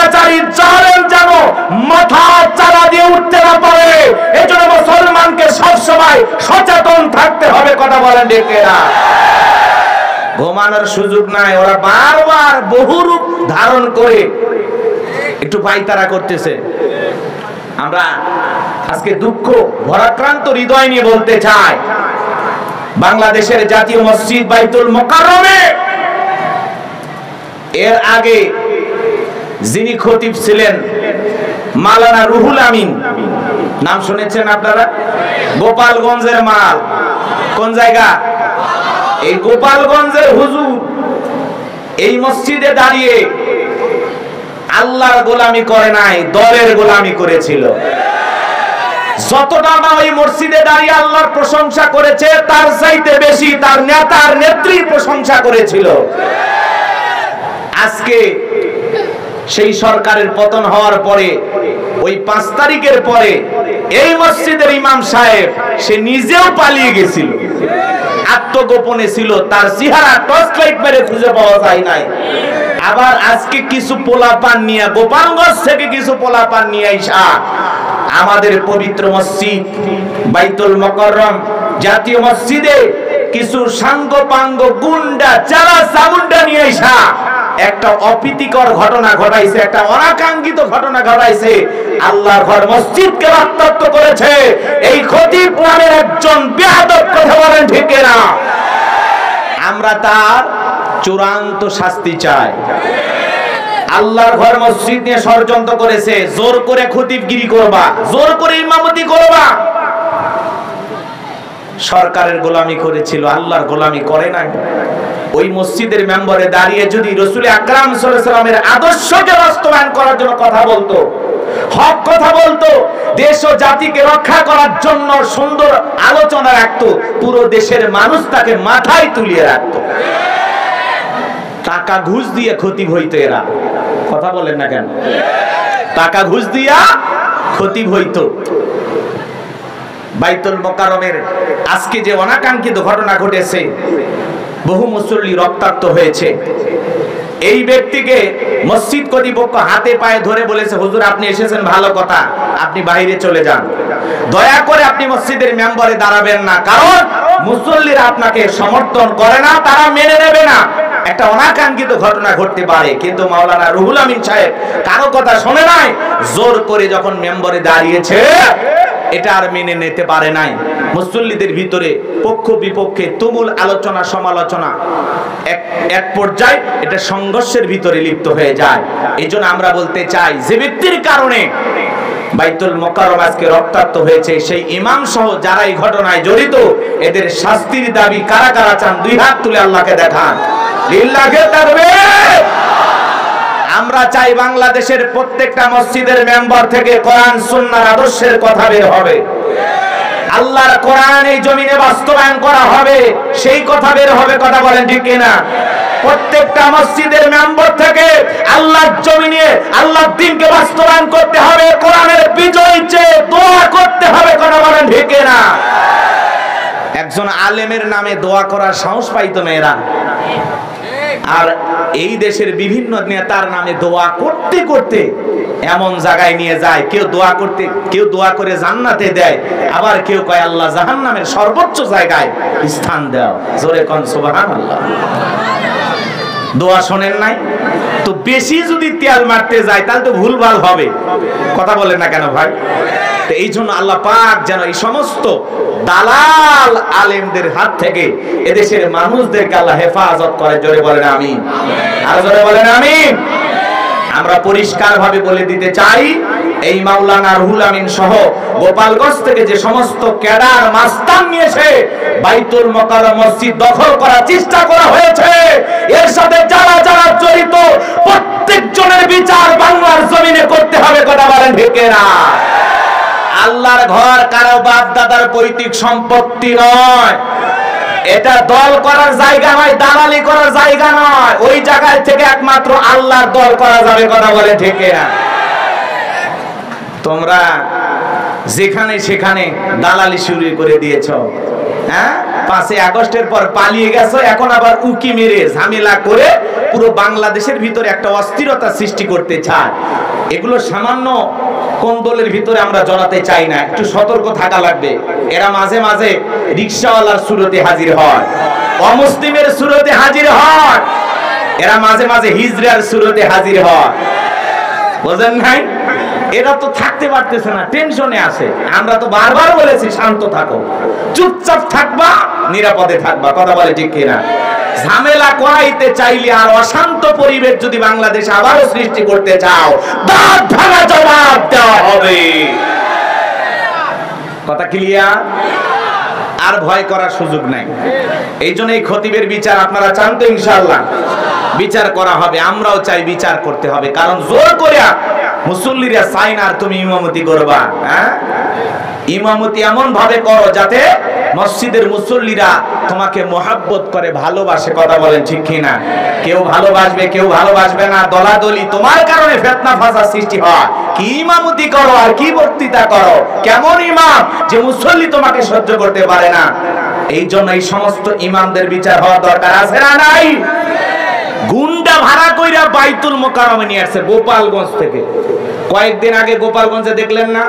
স্বৈরাচারী জালেম যেন মাথা চারা দিয়ে উঠতে না পারে, এজন্য মুসলমানকে সবসময় সচেতন থাকতে হবে। কথা বলেন ঠিক না? ঘুমানোর সুযোগ নাই, ওরা বারবার বহু রূপ ধারণ করে একটু পাইতারা করতেছে। আমরা আজকে দুঃখ ভরাক্রান্ত হৃদয় নিয়ে বলতে চাই, বাংলাদেশের জাতীয় মসজিদ বাইতুল মোকাররমে এর আগে যিনি খতিব ছিলেন মাওলানা রুহুল আমিন, নাম শুনেছেন আপনারা? গোপালগঞ্জের মাল। কোন জায়গা? এই গোপালগঞ্জের হুজুর এই মসজিদে দাঁড়িয়ে আল্লাহর গোলামি করে নাই, দলের গোলামি করেছিল। যতটা না ওই মসজিদে দাঁড়িয়ে আল্লাহর প্রশংসা করেছে, তার চাইতে বেশি তার নেতার নেত্রীর প্রশংসা করেছিল। আজকে সেই সরকারের পতন হওয়ার পরে ওই 5 তারিখের পরে এই মসজিদের ইমাম সাহেব সে নিজেও পালিয়ে গেছিল, আত্মগোপনে ছিল, তার চেহারা টর্চ লাইট মেরে খুঁজে পাওয়া যায় নাই। আবার আজকে কিছু পোলাপান নিয়ে, গোপালগঞ্জ থেকে কিছু পোলাপান নিয়ে আইসা আমাদের পবিত্র মসজিদ বাইতুল মোকাররম জাতীয় মসজিদে কিছু সাঙ্গপাঙ্গ গুন্ডা চালা চামুন্ডা নিয়ে আইসা একটা অপ্রীতিকর ঘটনা ঘটাইছে, একটা অনাকাঙ্ক্ষিত ঘটনা ঘটাইছে। আল্লাহর ঘর মসজিদকে রক্তাক্ত করেছে এই খতিব নামের একজন বেয়াদব। কথা বলেন ঠিক না? আমরা তার চূড়ান্ত শাস্তি চাই। আল্লাহর ঘর মসজিদ নিয়ে ষড়যন্ত্র করেছে, জোর করে খতিবগিরি করবা, জোর করে ইমামতি করবা। সরকারের গোলামি করেছিল, আল্লাহর গোলামি করে নাই। ওই মসজিদের মেম্বারে দাঁড়িয়ে যদি রাসূল আকরাম সাল্লাল্লাহু আলাইহি ওয়াসাল্লামের আদর্শকে বাস্তবায়ন করার জন্য কথা বলতো, হক কথা বলতো, দেশ ও জাতিকে রক্ষা করার জন্য সুন্দর আলোচনা রাখতো, পুরো দেশের মানুষ তাকে মাথায় তুলিয়ে রাখতো। টাকা ঘুষ দিয়ে খতিব হইতো এরা। কথা বলেন না কেন? টাকা ঘুষ দিয়া খতিব হইতো। বাইতুল মোকাররমের আজকে যে অনাকাঙ্ক্ষিত ঘটনা ঘটেছে, বহু মুসল্লি রক্তাক্ত হয়েছে। এই ব্যক্তিকে মসজিদ কর্তৃপক্ষ হাতে পায়ে ধরে বলেছে, হুজুর আপনি এসেছেন ভালো কথা, আপনি বাইরে চলে যান, দয়া করে আপনি মসজিদের মেম্বারে দাঁড়াবেন না, কারণ মুসল্লিরা আপনাকে সমর্থন করে না, তারা মেনে নেবে না। একটা অনাকাঙ্ক্ষিত ঘটনা ঘটতে পারে, কিন্তু মাওলানা রুহুল আমিন সাহেব কারো কথা শোনে নাই, জোর করে যখন মেম্বারে দাঁড়িয়েছে এটা আর মেনে নিতে পারে নাই। মুসল্লিদের ভিতরে পক্ষ বিপক্ষে তুমুল আলোচনা সমালোচনা, এক পর্যায়ে এটা সংঘর্ষের ভিতরে লিপ্ত হয়ে যায়। এই জন্য আমরা বলতে চাই, যে ব্যক্তির কারণে বাইতুল মোকাররম আজকে রক্তাক্ত হয়েছে, সেই ইমাম সহ যারা এই ঘটনায় জড়িত, এদের শাস্তির দাবি কারা কারা চান? 2 হাত তুলে আল্লাহকে দেখান। লিল্লাহি তাকবীর। আমরা চাই বাংলাদেশের প্রত্যেকটা মসজিদের মেম্বার থেকে কোরআন সুন্নাহর আদর্শের কথা বের হবে, আল্লাহর কোরআন এই জমিনে বাস্তবায়ন করা হবে, সেই কথা বের হবে। কথা বলেন ঠিক কিনা? প্রত্যেকটা মসজিদের মেম্বার থেকে আল্লাহর জমিনে আল্লাহর দ্বীনকে বাস্তবায়ন করতে হবে, কোরআনের বিজয় চেয়ে দোয়া করতে হবে। কথা বলেন ঠিক কিনা? একজন আলেমের নামে দোয়া করার সাহস পাইতো না এরা, আর এই দেশের বিভিন্ন নেতার নামে দোয়া করতে করতে এমন জায়গায় নিয়ে যায়, কেউ দোয়া করতে, কেউ দোয়া করে জান্নাতে দেয়, আবার কেউ কয় আল্লাহ জাহান্নামের সর্বোচ্চ জায়গায় স্থান দাও। জোরে কোন সুবহানাল্লাহ। দোয়া শোনেন নাই তো? বেশি যদি তেল মারতে যায় তাহলে তো ভুলভাল হবে। কথা বলেন না কেন ভাই? তো এই জন্য আল্লাহ পাক যেন এই সমস্ত দালাল আলেমদের হাত থেকে এদেশের মানুষদেরকে আল্লাহ হেফাজত করে। জোরে বলেন আমিন। আর জোরে বলেন আমিন। আমরা পরিষ্কার ভাবে বলে দিতে চাই, এই মাওলানা রুহুল আমিন সহ গোপালগঞ্জ থেকে যে সমস্ত ক্যাডার মাস্তান নিয়েছে বাইতুল মোকাররম মসজিদ দখল করার চেষ্টা করা হয়েছে, এর সাথে যারা যারা জড়িত প্রত্যেকজনের বিচার বাংলার জমিনে করতে হবে। কথা বলেন ঠিক না? আল্লাহর ঘর কারো বাপ দাদার পৈতৃক সম্পত্তি নয়, এটা দল করার জায়গা নয়, দালালি করার জায়গা নয়। ওই জায়গায় থেকে একমাত্র আল্লাহর দল করা যাবে। কথা বলে ঠিক না? তোমরা যেখানে সেখানে দালালি শুরু করে দিয়েছ, হ্যাঁ 5 আগস্টের পর পালিয়ে গেছো, এখন আবার উকি মেরে ঝামেলা করে পুরো বাংলাদেশের ভিতরে একটা অস্থিরতা সৃষ্টি করতে চায়। এগুলো সামান্য কোন্দলের ভিতরে আমরা জড়াতে চাই না, একটু সতর্ক থাকা লাগবে। এরা মাঝে মাঝে রিকশাওয়ালার সুরতে হাজির হয়, অমুসলিমের সুরতে হাজির হয়, এরা মাঝে মাঝে হিজড়ার সুরতে হাজির হয়, বুঝেন নাই? এরা তো থাকতে পারতেছে না, টেনশনে আছে। আমরা তো বারবার বলেছি শান্ত থাকো, চুপচাপ থাকবা, নিরাপদে থাকবা, কথা বলে ঠিক কিনা? ঝামেলা করাইতে চাইলে আর অশান্ত পরিবেশ যদি বাংলাদেশে আবারও সৃষ্টি করতে চাও, দাঁত ভাঙা জবাব দেওয়া হবে। কথা ক্লিয়ার? আর ভয় করার সুযোগ নাই। এই জন্য এই খতিবের বিচার আপনারা চান তো? ইনশাআল্লাহ বিচার করা হবে, আমরাও চাই বিচার করতে হবে। কারণ জোর করে মুসল্লিরা চাই না আর তুমি ইমামতি করবা, হ্যাঁ ইমামতি এমন ভাবে করো যাতে মসজিদের মুসল্লিরা তোমাকে মহব্বত করে, ভালোবাসে, কথা বলেন ঠিক কিনা? কেউ ভালোবাসবে কেউ ভালোবাসবে না, দলাদলি, তোমার কারণে ফিতনা ফাসাদ সৃষ্টি হয়। কি ইমামতি করো আর কি বক্তৃতা করো, কেমন ইমাম যে মুসল্লি তোমাকে সহ্য করতে পারে না। এই জন্য এই সমস্ত ইমামদের বিচার হওয়া দরকার আছে না নাই? গুন্ডা ভাড়া কইরা বাইতুল মোকাররমে নিয়ে আসছে গোপালগঞ্জ থেকে। কয়েকদিন আগে গোপালগঞ্জে দেখলেন না,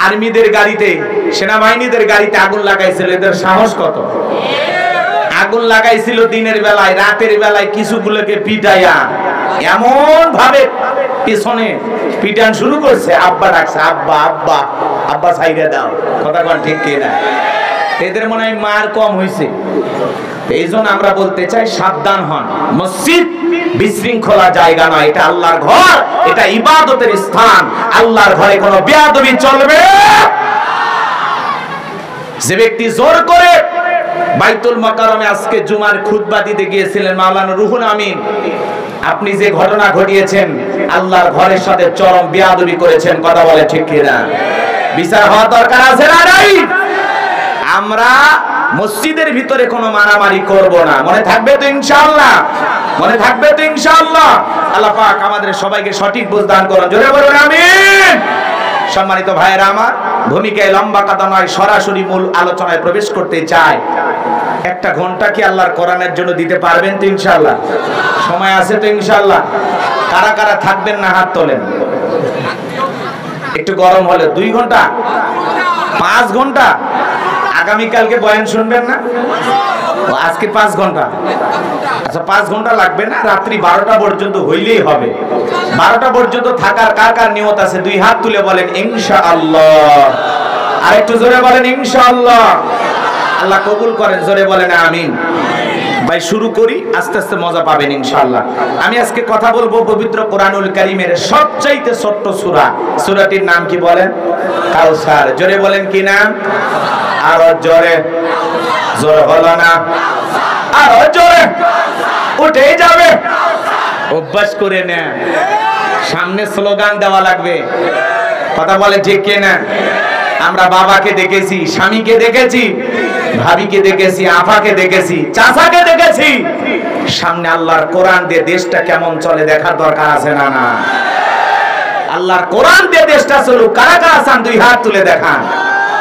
আর্মিদের গাড়িতে, সেনাবাহিনীদের গাড়িতে আগুন লাগাইছিল। এদের সাহস কত! আগুন লাগাইছিল দিনের বেলায়, রাতের বেলায় কিছুগুলোকে পিটাইয়া এমন ভাবে পিছনে পিটান শুরু করছে, আব্বা ডাকছে, আব্বা আব্বা আব্বা ছাইড়া দাও, কথা কোন ঠিক কিনা? এদের মনে হয় মার কম হয়েছে। এই জন্য আমরা বলতে চাই সাবধান হন। মসজিদ বিশৃঙ্খলা জায়গা নয়, এটা আল্লাহর ঘর, এটা ইবাদতের স্থান। আল্লাহর ঘরে কোনো বেয়াদবি চলবে। যে ব্যক্তি জোর করে বাইতুল মোকাররমে আজকে জুমার খুতবা দিতে গিয়েছিলেন মাওলানা রুহুল আমিন, আপনি যে ঘটনা ঘটিয়েছেন আল্লাহর ঘরের সাথে চরম বেয়াদবি করেছেন, কথা বলে ঠিক কিনা? বিচার হওয়া দরকার আছে না নাই? আমরা মসজিদের ভিতরে কোনো মারামারি করব না, মনে থাকবে তো ইনশাআল্লাহ? মনে থাকবে তো ইনশাআল্লাহ? আল্লাহ পাক আমাদের সবাইকে সঠিক বুঝ দান করুন, জোরে বলুন আমিন। সম্মানিত ভাইয়েরা আমার, ভূমিকায় লম্বা কথা নয়, সরাসরি মূল আলোচনায় প্রবেশ করতে চাই। একটা ঘন্টা কি আল্লাহর কোরআনের জন্য দিতে পারবেন তো ইনশাআল্লাহ? সময় আছে তো ইনশাআল্লাহ? কারা কারা থাকবেন না হাত তোলেন। একটু গরম হলে 2 ঘন্টা, 5 ঘন্টা, আগামীকালকে বয়ান শুনবেন না? আজকে 5 ঘন্টা, আচ্ছা 5 ঘন্টা লাগবে না, রাত্রি 12টা পর্যন্ত হইলেই হবে। 12টা পর্যন্ত থাকার কার কার নিয়ত আছে 2 হাত তুলে বলেন ইনশাআল্লাহ। আর একটু জোরে বলেন ইনশাআল্লাহ। আল্লাহ কবুল করেন, জোরে বলেন আমিন। ভাই শুরু করি, আস্তে আস্তে মজা পাবেন ইনশাআল্লাহ। আমি আজকে কথা বলবো পবিত্র কোরআনুল কারীমের সবচাইতে ছোট্ট সূরা। সূরাটির নাম কি বলেন? কাউসার। জোরে বলেন কি নাম? আরো জোরে, জোরে হলো না, আরো জোরে, উঠে যাবে, অভ্যাস করে না, সামনে স্লোগান দেওয়া লাগবে, কথা বলে ঠিক কিনা? আমরা বাবাকে দেখেছি, স্বামীকে দেখেছি, ভাবিকে দেখেছি, আফাকে দেখেছি, চাচাকে দেখেছি, সামনে আল্লাহর কোরআন দিয়ে দেশটা কেমন চলে দেখার দরকার আছে না? না, আল্লাহর কোরআন দিয়ে দেশটা চলুক। কারা কারা চান 2 হাত তুলে দেখান।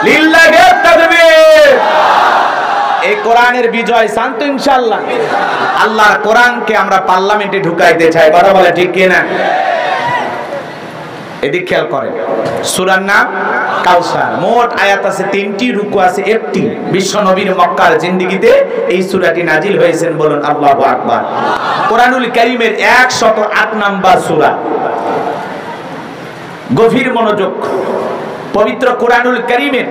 লিল্লাহি তাকবীর। এই কোরআনের বিজয় চান তো ইনশাআল্লাহ? আল্লাহর কোরআনকে আমরা পার্লামেন্টে ঢুকাইতে চাই, কথা বলে ঠিক কিনা? এদিক খেয়াল করেন, সূরার নাম কাউসার। মোট আয়াত আছে 3টি, রুকু আছে 1টি। বিশ্ব নবীর মক্কার জিন্দেগিতে এই সূরাটি নাজিল হয়েছেন, বলুন আল্লাহু আকবার। কোরআনুল কারীমের 108 নাম্বার সূরা। গভীর মনোযোগ। পবিত্র কোরআনুল কারীমের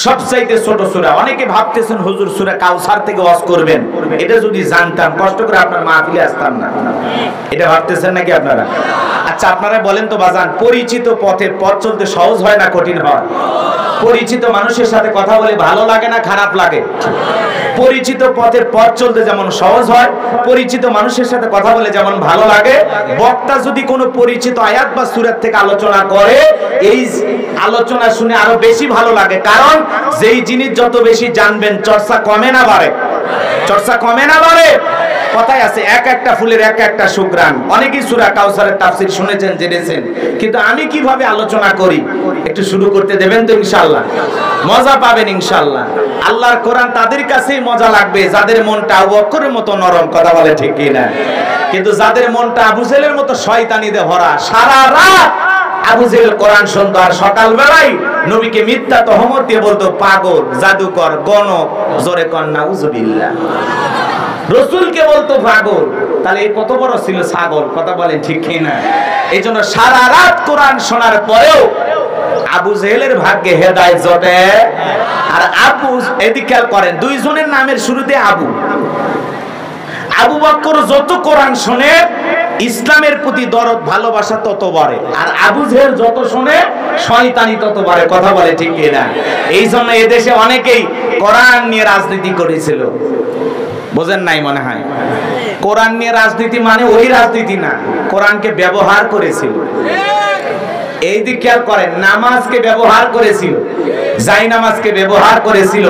সবচাইতে ছোট সূরা। অনেকে ভাবতেছেন হুজুর সূরা কাউসার থেকে ওয়াজ করবেন, এটা যদি জানতাম কষ্ট করে আপনার মাহফিলে আসতাম না, এটা ভাবতেছেন নাকি আপনারা? আচ্ছা আপনারা বলেন তো বাজান, পরিচিত পথে পথ চলতে সহজ হয় না কঠিন হয়? পরিচিত মানুষের সাথে কথা বলে ভালো লাগে না খারাপ লাগে? পরিচিত পথের পথ চলতে যেমন সহজ হয়, পরিচিত মানুষের সাথে কথা বলে যেমন ভালো লাগে, বক্তা যদি কোনো পরিচিত আয়াত বা সূরা থেকে আলোচনা করে, এই আলোচনা শুনে আরো বেশি ভালো লাগে। কারণ যেই জিনিস যত বেশি জানবেন, চর্চা কমে না বাড়ে? চর্চা কমে না বাড়ে? কথাই আছে, এক একটা ফুলের এক একটা সুঘ্রাণ। অনেকেই সূরা কাউসারের তাফসীর শুনেছেন, জেনেছেন, কিন্তু আমি কিভাবে আলোচনা করি একটু শুরু করতে দেবেন তো? ইনশাআল্লাহ মজা পাবেন ইনশাআল্লাহ। আল্লাহর কোরআন তাদের কাছেই মজা লাগবে যাদের মনটা আবু বকরের মতো নরম, কথা বলে ঠিক কি না? কিন্তু যাদের মনটা আবু জেহেলের মতো শয়তানিতে ভরা, সারা রাত আবু জেহেল কোরআন শুনতো আর সকাল বেলায় নবীকে মিথ্যা তহমত দিয়ে বলতো পাগল, জাদুকর, গণক, জোরে কন্না উযুবিল্লাহ। রাসূলকে বলতো পাগল, তাহলে এই কত বড় ছিল ছাগল, কথা বলেন ঠিক কি না? এইজন্য সারা রাত কোরআন শোনার পরেও আবু জেহেলের ভাগ্যে হেদায়েত জোটে। আর আবু, এদিকে খেয়াল করেন, দুইজনের নামের শুরুতে আবু। আবু বকর যত কোরআন শোনে ইসলামের প্রতি দরদ ভালোবাসা তত বাড়ে, আর আবু জেহেল যত শোনে শয়তানি তত বাড়ে, কথা বলে ঠিক কি না? এই জন্য এদেশে অনেকেই কোরআন নিয়ে রাজনীতি করেছিল, বোঝেন নাই মনে হয়। কোরআন নিয়ে রাজনীতি মানে ওই রাজনীতি না, কোরআনকে ব্যবহার করেছিল। এই দিক খেয়াল করেন, নামাজকে ব্যবহার করেছিল, জাই নামাজকে ব্যবহার করেছিল,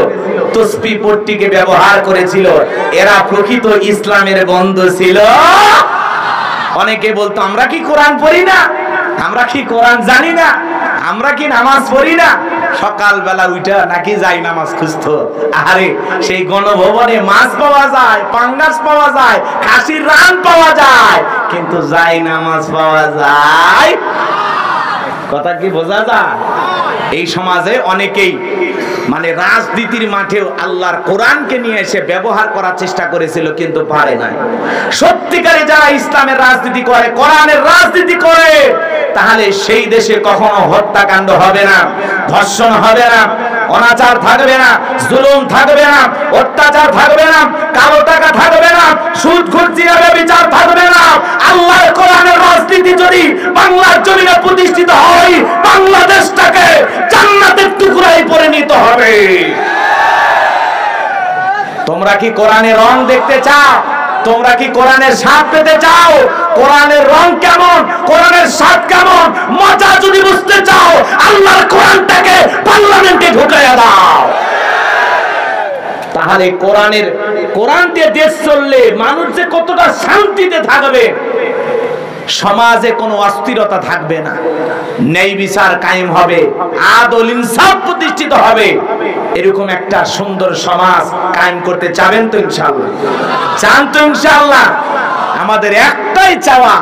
তসবিহ পট্টিকে ব্যবহার করেছিল। এরা প্রকৃত ইসলামের বন্ধু ছিল। অনেকে বলতো আমরা কি কোরআন পড়ি না, আমরা কি কোরআন জানি না, আমরা কি নামাজ পড়ি না। সকালবেলা উঠা নাকি যাই নামাজ খুঁজতো। আরে সেই গণভবনে মাছ পাওয়া যায়, পাঙ্গাস পাওয়া যায়, খাসির রান পাওয়া যায়, কিন্তু যাই নামাজ পাওয়া যায়। কথা কি বোঝা যায়? এই সমাজে অনেকেই মানে রাজনীতির মাঠেও আল্লাহর কোরআনকে নিয়ে এসে ব্যবহার করার চেষ্টা করেছিল, কিন্তু পারে নাই। সত্যিকারে যারা ইসলামের রাজনীতি করে, কোরআনের রাজনীতি করে, তাহলে সেই দেশে কখনো হত্যাকাণ্ড হবে না, ধর্ষণ হবে না, অনাচার থাকবে না, জুলুম থাকবে না, অত্যাচার থাকবে না, কালো টাকা থাকবে না, সুদ ঘুষ জিনাবে বিচার থাকবে না। আল্লাহর কোরআনের রাজনীতি যদি বাংলার জমিনে প্রতিষ্ঠিত হয়, বাংলাদেশটাকে জান্নাতের টুকরায় পরিণত হবে। তোমরা কি কোরআনের রং দেখতে চাও? তোমরা কি কোরআনের স্বাদ পেতে চাও? কোরআনের রং কেমন, কোরআনের স্বাদ কেমন, মজা যদি বুঝতে চাও, আল্লাহর কোরআনটাকে পার্লামেন্টে ঢুকাইয়া দাও। তাহলে কোরআন দিয়ে দেশ চললে মানুষ যে কতটা শান্তিতে থাকবে, সমাজে কোনো অস্থিরতা থাকবে না, ন্যায় বিচার কায়েম হবে, আদল ইনসাফ প্রতিষ্ঠিত হবে। এরকম একটা সুন্দর সমাজ কায়েম করতে চাবেন তো ইনশাআল্লাহ? চান তো ইনশাআল্লাহ? আমাদের একটাই চাওয়া,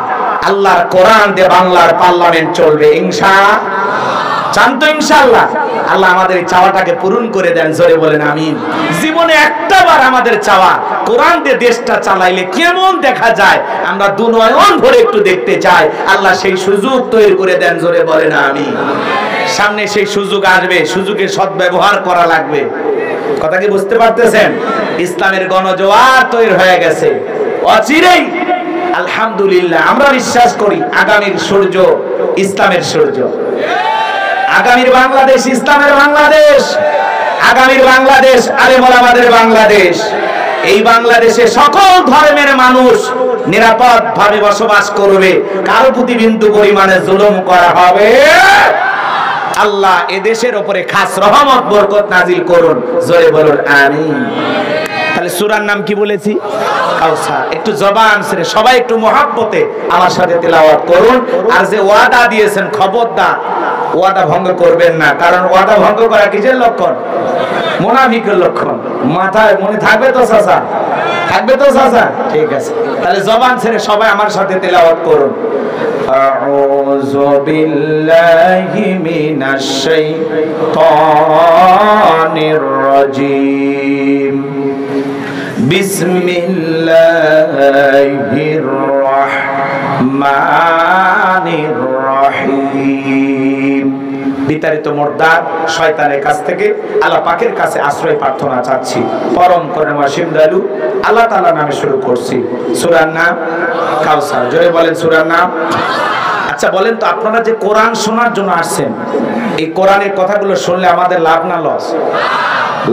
আল্লাহর কোরআন দিয়ে বাংলার পার্লামেন্ট চলবে ইনশাআল্লাহ। চান তো ইনশাআল্লাহ? আল্লাহ আমাদের এই চাওয়াটাকে পূরণ করে দেন, জোরে বলেন আমিন। জীবনে একটাবার আমাদের চাওয়া, কোরআন দিয়ে দেশটা চালাইলে কেমন দেখা যায়, আমরা দুনয়ন ভরে একটু দেখতে চাই। আল্লাহ সেই সুযোগ তৈরি করে দেন, জোরে বলেন আমিন। সামনে সেই সুযোগ আসবে, সুযোগের সদ্ব্যবহার করা লাগবে। কথা কি বুঝতে পারতেছেন? ইসলামের গণজোয়ার তৈরি হয়ে গেছে অচিরেই। আলহামদুলিল্লাহ, আমরা বিশ্বাস করি আগামীর সূর্য ইসলামের সূর্য, আগামীর বাংলাদেশ ইসলামের বাংলাদেশ, আগামীর বাংলাদেশ আলেম ওলামাদের বাংলাদেশ। এই বাংলাদেশে সকল ধর্মের মানুষ নিরাপদ ভাবে বসবাস করবে, কারো প্রতি বিন্দু পরিমাণে জুলুম করা হবে। আল্লাহ এদেশের উপরে খাস রহমত বরকত নাজিল করুন, জোরে বলুন আমিন। তাহলে সূরার নাম কি বলেছি? কাউসার। একটু জবান ছেড়ে সবাই একটু মহব্বতে আমার সাথে তেলাওয়াত করুন। আর যে ওয়াদা দিয়েছেন, খবরদার ওয়াদা ভঙ্গ করবেন না, কারণ ওয়াদা ভঙ্গ করা কিসের লক্ষণ? মুনাফিকের লক্ষণ। মাথায় মনে থাকবে তো চাচা? থাকবে তো চাচা? ঠিক আছে, তাহলে জবান ছেড়ে সবাই আমার সাথে তেলাওয়াত করুন। আউযু বিল্লাহি মিনাশ শাইতানির রাজীম। বিসমিল্লাহির রাহমানির রহিম। বিতাড়িত মুর্দাত শয়তানের কাছ থেকে আল্লাহ পাকের কাছে আশ্রয় প্রার্থনা চাচ্ছি। পরম করুণাময় দয়ালু আল্লাহ তাআলা নামে শুরু করছি। সূরার নাম কাউসার। জোরে বলেন সূরার নাম। আচ্ছা বলেন তো, আপনারা যে কোরআন শোনার জন্য আসছেন, এই কোরআনের কথাগুলো শুনলে আমাদের লাভ না লস?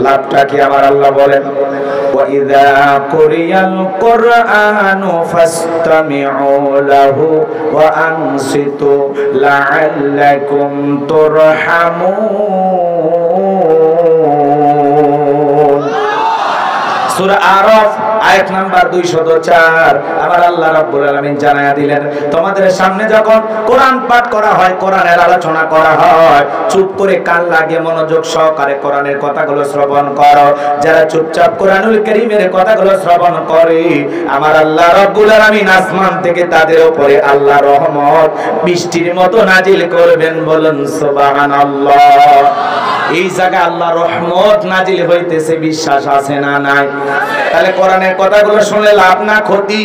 লাভটা কি আমার আল্লাহ বলেন, ওয়া ইযা কুরিয়াল কুরআনু ফাসতামিউ লাহু ওয়া আনসিতু লাআল্লাকুম তুরহামুন। সূরা আরাফ আয়াত নাম্বার 204 আমার আল্লাহ রাব্বুল আলামিন জানায়া দিলেন, তোমাদের সামনে যখন কোরআন পাঠ করা হয়, কোরআনের আলোচনা করা হয়, চুপ করে কান লাগিয়ে মনোযোগ সহকারে কোরআনের কথাগুলো শ্রবণ করো। যারা চুপচাপ কোরআনুল কারীমের কথাগুলো শ্রবণ করে, আমার আল্লাহ রাব্বুল আলামিন আসমান থেকে তাদের উপরে আল্লাহ রহমত বৃষ্টির মতো নাজিল করবেন। বলুন সুবহানাল্লাহ। এই জায়গায় আল্লাহ রহমত নাজিল হইতেছে, বিশ্বাস আছে না নাই? তাহলে কোরআনের কথাগুলো শুনলে লাভ না ক্ষতি?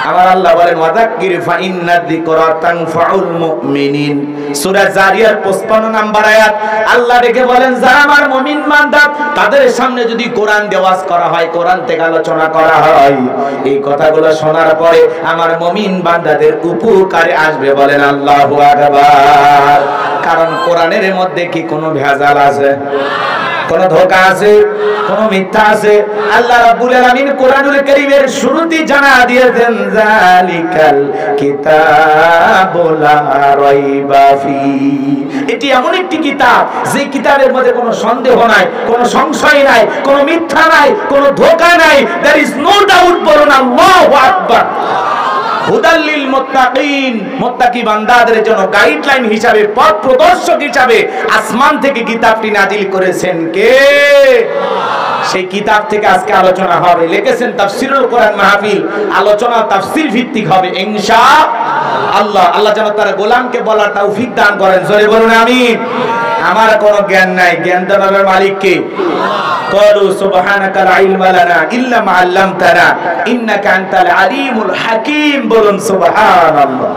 আমার আল্লাহ বলেন ওয়াযাক্কির ফা ইন্না যিকরা তানফাউল মুমিনিন। সূরা জারিয়ার 55 নাম্বার আয়াত আল্লাহ রেখে বলেন, যারা আমার মুমিন বান্দা তাদের সামনে যদি কোরআন দেওয়াজ করা হয়, কোরআন থেকে আলোচনা করা হয়, এই কথাগুলো শোনার পরে আমার মুমিন বান্দাদের উপকারে আসবে। বলেন আল্লাহু আকবার। কারণ কোরআনের মধ্যে কি কোনো ভেজাল আছে? কোন ধোঁকা আছে? কোন মিথ্যা আছে? আল্লাহ রাব্বুল আলামিন কোরআনুল কারীমের শুরুতেই জানা দিয়েছেন, যালিকাল কিতাবু লা রাইবা ফি। এটি এমন একটি কিতাব যে কিতাবের মধ্যে কোনো সন্দেহ নাই, কোনো সংশয় নাই, কোনো মিথ্যা নাই, কোনো ধোঁকা নাই। There is no doubt. বলুন আল্লাহু আকবার। হুদাল্লিল মুত্তাকিন, মুত্তাকি বান্দাদের জন্য গাইডলাইন হিসাবে, পথ প্রদর্শক হিসাবে আসমান থেকে কিতাবটি নাজিল করেছেন কে? সেই কিতাব থেকে আজকে আলোচনা হবে। লিখেছেন তাফসীরুল কোরআন মাহফিল, আলোচনা তাফসীর ভিত্তিক হবে ইনশাআল্লাহ। আল্লাহ যেন তার গোলামকে বলার তৌফিক দান করেন। জোরে বলুন আমিন। আমার কোনো জ্ঞান নাই, জ্ঞান দেওয়ার মালিক কে? قالوا سبحانك لا علم لنا إلا ما علمتنا إنك أنت العليم الحكيم। বলুন সুবহানাল্লাহ।